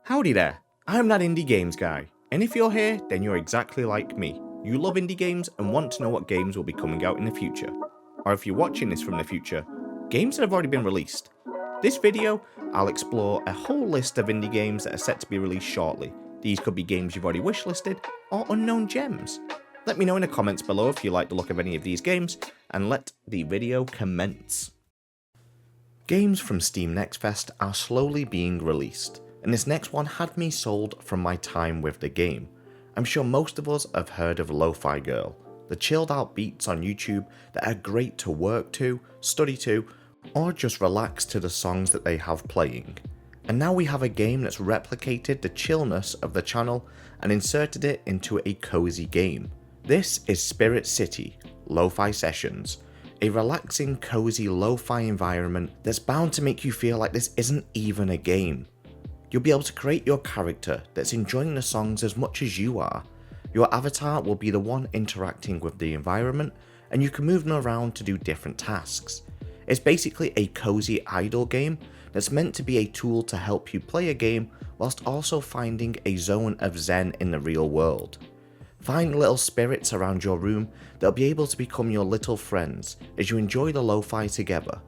Howdy there, I'm that indie games guy, and if you're here, then you're exactly like me. You love indie games and want to know what games will be coming out in the future. Or if you're watching this from the future, games that have already been released. This video, I'll explore a whole list of indie games that are set to be released shortly. These could be games you've already wishlisted, or unknown gems. Let me know in the comments below if you like the look of any of these games, and let the video commence. Games from Steam Next Fest are slowly being released, and this next one had me sold from my time with the game. I'm sure most of us have heard of Lofi Girl, the chilled out beats on YouTube that are great to work to, study to, or just relax to the songs that they have playing. And now we have a game that's replicated the chillness of the channel and inserted it into a cozy game. This is Spirit City Lo-Fi Sessions, a relaxing, cozy lo-fi environment that's bound to make you feel like this isn't even a game. You'll be able to create your character that's enjoying the songs as much as you are. Your avatar will be the one interacting with the environment, and you can move them around to do different tasks. It's basically a cozy idle game that's meant to be a tool to help you play a game whilst also finding a zone of zen in the real world. Find little spirits around your room that'll be able to become your little friends as you enjoy the lo-fi together.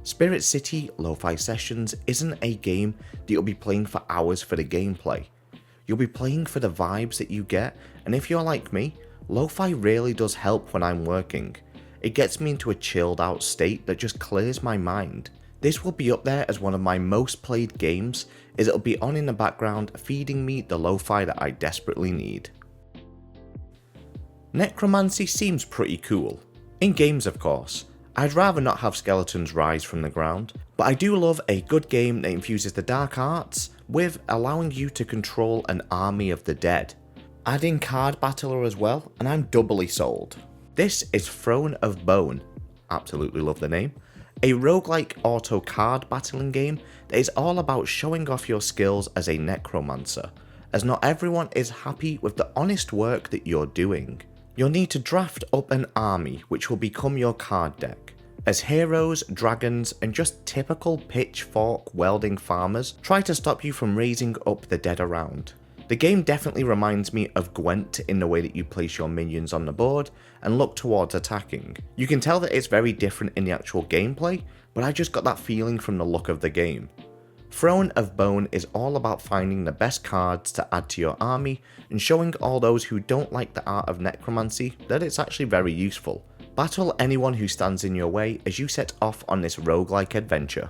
Spirit City Lo-Fi Sessions isn't a game that you'll be playing for hours for the gameplay. You'll be playing for the vibes that you get, and if you're like me, lo-fi really does help when I'm working. It gets me into a chilled out state that just clears my mind. This will be up there as one of my most played games, as it'll be on in the background feeding me the lo-fi that I desperately need. Necromancy seems pretty cool. In games of course. I'd rather not have skeletons rise from the ground, but I do love a good game that infuses the dark arts with allowing you to control an army of the dead. Add in card battler as well, and I'm doubly sold. This is Throne of Bone, absolutely love the name, a roguelike auto card battling game that is all about showing off your skills as a necromancer, as not everyone is happy with the honest work that you're doing. You'll need to draft up an army which will become your card deck, as heroes, dragons, and just typical pitchfork welding farmers try to stop you from raising up the dead around. The game definitely reminds me of Gwent in the way that you place your minions on the board and look towards attacking. You can tell that it's very different in the actual gameplay, but I just got that feeling from the look of the game. Throne of Bone is all about finding the best cards to add to your army and showing all those who don't like the art of necromancy that it's actually very useful. Battle anyone who stands in your way as you set off on this roguelike adventure.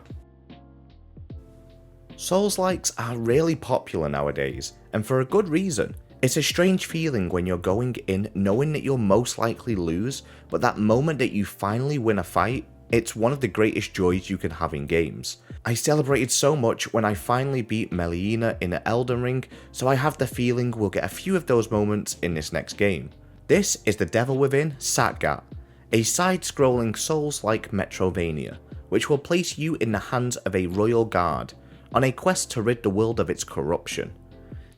Souls-likes are really popular nowadays, and for a good reason. It's a strange feeling when you're going in knowing that you'll most likely lose, but that moment that you finally win a fight, it's one of the greatest joys you can have in games. I celebrated so much when I finally beat Melina in the Elden Ring, so I have the feeling we'll get a few of those moments in this next game. This is The Devil Within Satgat, a side-scrolling Souls-like Metrovania, which will place you in the hands of a royal guard, on a quest to rid the world of its corruption.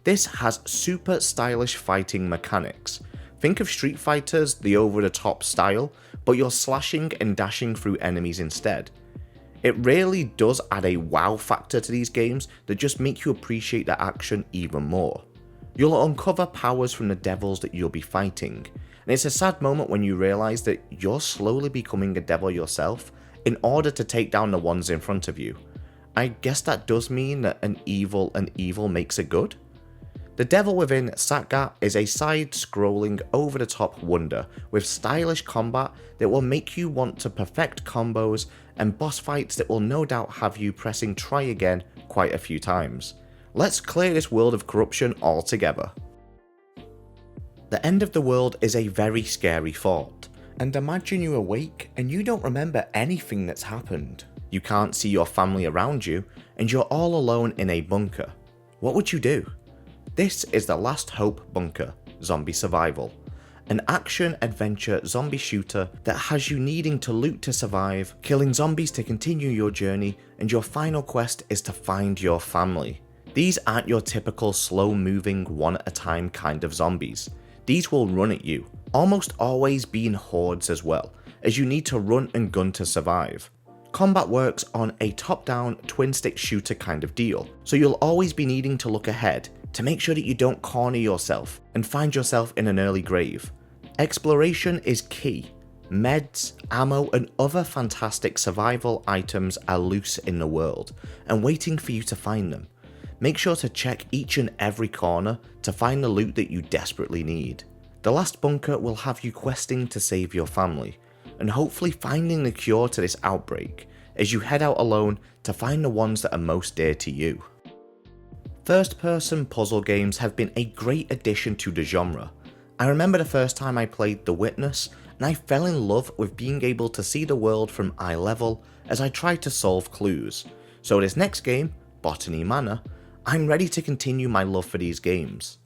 This has super stylish fighting mechanics. Think of Street Fighter's the over-the-top style, but you're slashing and dashing through enemies instead. It really does add a wow factor to these games that just make you appreciate the action even more. You'll uncover powers from the devils that you'll be fighting, and it's a sad moment when you realise that you're slowly becoming a devil yourself in order to take down the ones in front of you. I guess that does mean that an evil makes a good? The Devil Within Satgat is a side-scrolling, over-the-top wonder with stylish combat that will make you want to perfect combos and boss fights that will no doubt have you pressing try again quite a few times. Let's clear this world of corruption altogether. The end of the world is a very scary thought, and imagine you awake and you don't remember anything that's happened. You can't see your family around you, and you're all alone in a bunker. What would you do? This is The Last Hope Bunker Zombie Survival, an action-adventure zombie shooter that has you needing to loot to survive, killing zombies to continue your journey, and your final quest is to find your family. These aren't your typical slow-moving, one-at-a-time kind of zombies. These will run at you, almost always being hordes as well, as you need to run and gun to survive. Combat works on a top-down twin-stick shooter kind of deal, so you'll always be needing to look ahead to make sure that you don't corner yourself and find yourself in an early grave. Exploration is key. Meds, ammo and other fantastic survival items are loose in the world and waiting for you to find them. Make sure to check each and every corner to find the loot that you desperately need. The last bunker will have you questing to save your family, and hopefully finding the cure to this outbreak as you head out alone to find the ones that are most dear to you. First-person puzzle games have been a great addition to the genre. I remember the first time I played The Witness, and I fell in love with being able to see the world from eye level as I tried to solve clues. So this next game, Botany Manor, I'm ready to continue my love for these games.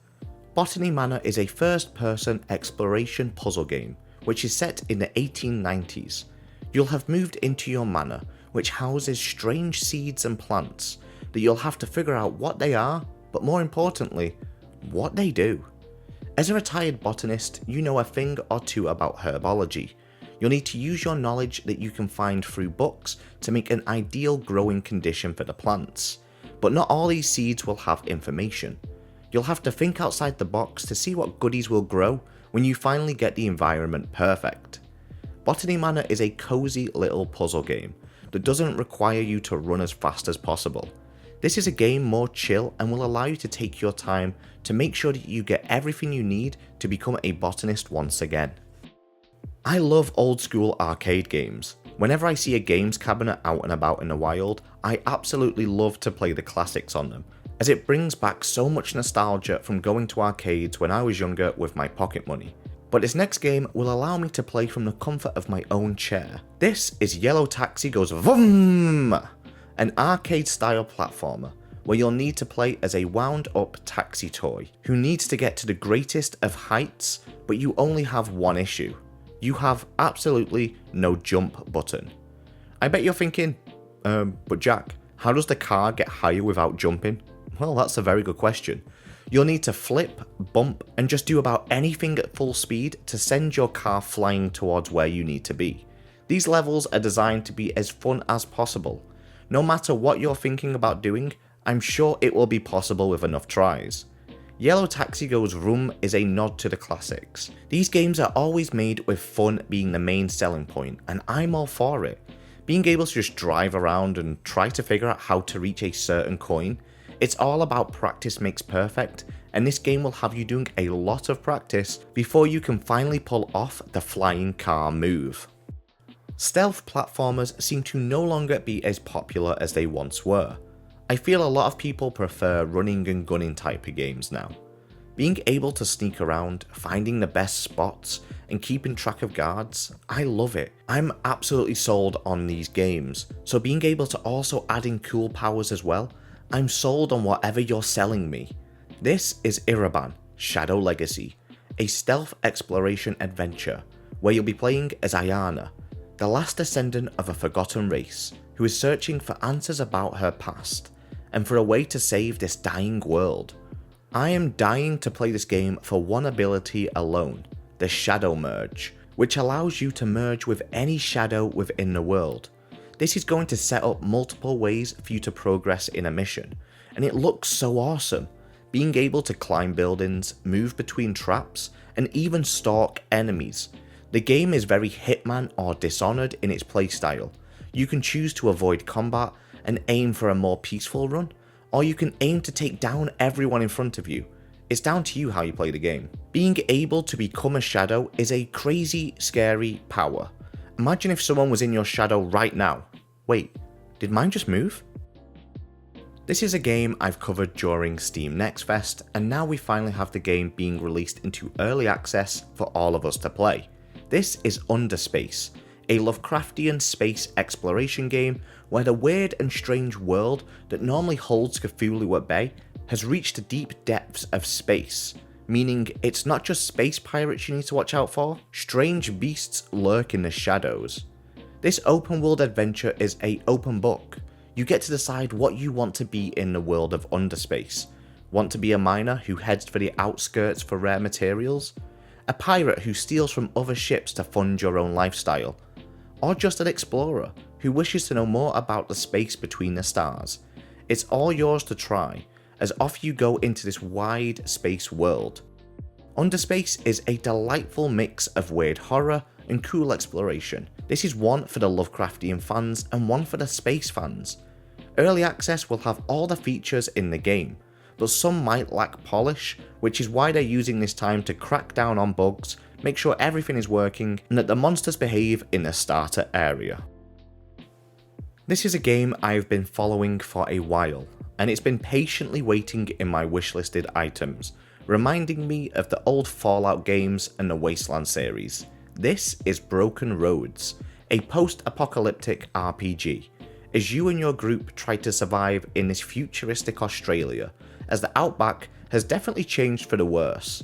Botany Manor is a first-person exploration puzzle game, which is set in the 1890s. You'll have moved into your manor, which houses strange seeds and plants that you'll have to figure out what they are, but more importantly, what they do. As a retired botanist, you know a thing or two about herbology. You'll need to use your knowledge that you can find through books to make an ideal growing condition for the plants. But not all these seeds will have information. You'll have to think outside the box to see what goodies will grow when you finally get the environment perfect. Botany Manor is a cozy little puzzle game that doesn't require you to run as fast as possible. This is a game more chill and will allow you to take your time to make sure that you get everything you need to become a botanist once again. I love old school arcade games. Whenever I see a games cabinet out and about in the wild, I absolutely love to play the classics on them, as it brings back so much nostalgia from going to arcades when I was younger with my pocket money. But this next game will allow me to play from the comfort of my own chair. This is Yellow Taxi Goes Vroom! An arcade-style platformer where you'll need to play as a wound-up taxi toy who needs to get to the greatest of heights, but you only have one issue. You have absolutely no jump button. I bet you're thinking, but Jack, how does the car get higher without jumping? Well, that's a very good question. You'll need to flip, bump, and just do about anything at full speed to send your car flying towards where you need to be. These levels are designed to be as fun as possible. No matter what you're thinking about doing, I'm sure it will be possible with enough tries. Yellow Taxi Goes Vroom is a nod to the classics. These games are always made with fun being the main selling point, and I'm all for it. Being able to just drive around and try to figure out how to reach a certain coin, it's all about practice makes perfect, and this game will have you doing a lot of practice before you can finally pull off the flying car move. Stealth platformers seem to no longer be as popular as they once were. I feel a lot of people prefer running and gunning type of games now. Being able to sneak around, finding the best spots, and keeping track of guards, I love it. I'm absolutely sold on these games, so being able to also add in cool powers as well, I'm sold on whatever you're selling me. This is Ereban, Shadow Legacy, a stealth exploration adventure where you'll be playing as Ayana, the last descendant of a forgotten race who is searching for answers about her past and for a way to save this dying world. I am dying to play this game for one ability alone, the Shadow Merge, which allows you to merge with any shadow within the world. This is going to set up multiple ways for you to progress in a mission, and it looks so awesome. Being able to climb buildings, move between traps, and even stalk enemies. The game is very Hitman or Dishonored in its playstyle. You can choose to avoid combat and aim for a more peaceful run, or you can aim to take down everyone in front of you. It's down to you how you play the game. Being able to become a shadow is a crazy, scary power. Imagine if someone was in your shadow right now. Wait, did mine just move? This is a game I've covered during Steam Next Fest, and now we finally have the game being released into early access for all of us to play. This is Underspace, a Lovecraftian space exploration game where the weird and strange world that normally holds Cthulhu at bay has reached the deep depths of space, meaning it's not just space pirates you need to watch out for, strange beasts lurk in the shadows. This open world adventure is an open book. You get to decide what you want to be in the world of Underspace. Want to be a miner who heads for the outskirts for rare materials? A pirate who steals from other ships to fund your own lifestyle? Or just an explorer who wishes to know more about the space between the stars. It's all yours to try, as off you go into this wide space world. Underspace is a delightful mix of weird horror and cool exploration. This is one for the Lovecraftian fans and one for the space fans. Early access will have all the features in the game, but some might lack polish, which is why they're using this time to crack down on bugs, make sure everything is working, and that the monsters behave in the starter area. This is a game I've been following for a while, and it's been patiently waiting in my wishlisted items, reminding me of the old Fallout games and the Wasteland series. This is Broken Roads, a post-apocalyptic RPG, as you and your group try to survive in this futuristic Australia, as the outback has definitely changed for the worse.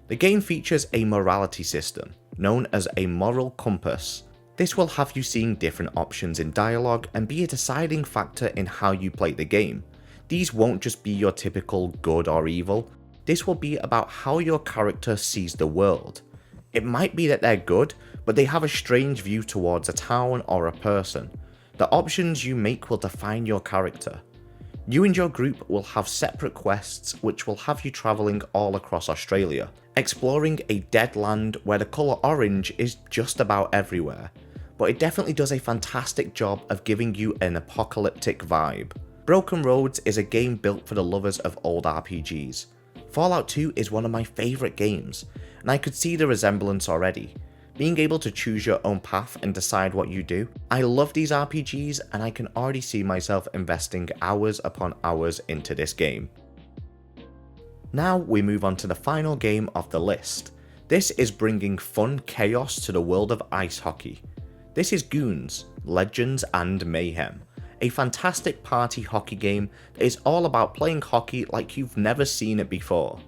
The game features a morality system, known as a moral compass. This will have you seeing different options in dialogue and be a deciding factor in how you play the game. These won't just be your typical good or evil, this will be about how your character sees the world. It might be that they're good, but they have a strange view towards a town or a person. The options you make will define your character. You and your group will have separate quests which will have you travelling all across Australia, exploring a dead land where the colour orange is just about everywhere, but it definitely does a fantastic job of giving you an apocalyptic vibe. Broken Roads is a game built for the lovers of old RPGs. Fallout 2 is one of my favourite games, and I could see the resemblance already. Being able to choose your own path and decide what you do. I love these RPGs and I can already see myself investing hours upon hours into this game. Now we move on to the final game of the list. This is bringing fun chaos to the world of ice hockey. This is Goons, Legends and Mayhem, a fantastic party hockey game that is all about playing hockey like you've never seen it before.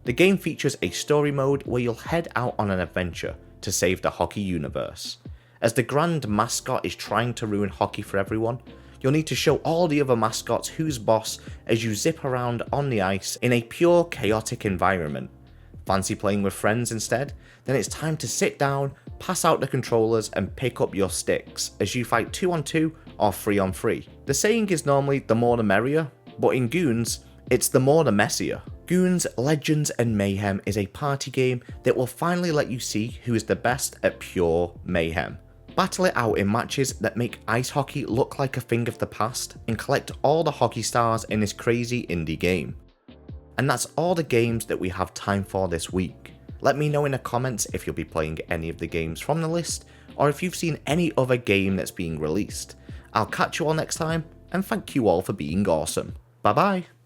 The game features a story mode where you'll head out on an adventure to save the hockey universe. As the grand mascot is trying to ruin hockey for everyone, you'll need to show all the other mascots who's boss as you zip around on the ice in a pure chaotic environment. Fancy playing with friends instead? Then it's time to sit down, pass out the controllers and pick up your sticks as you fight 2-on-2 or 3-on-3. The saying is normally the more the merrier, but in Goons, it's the more the messier. Goons, Legends and Mayhem is a party game that will finally let you see who is the best at pure mayhem. Battle it out in matches that make ice hockey look like a thing of the past and collect all the hockey stars in this crazy indie game. And that's all the games that we have time for this week. Let me know in the comments if you'll be playing any of the games from the list or if you've seen any other game that's being released. I'll catch you all next time and thank you all for being awesome. Bye bye.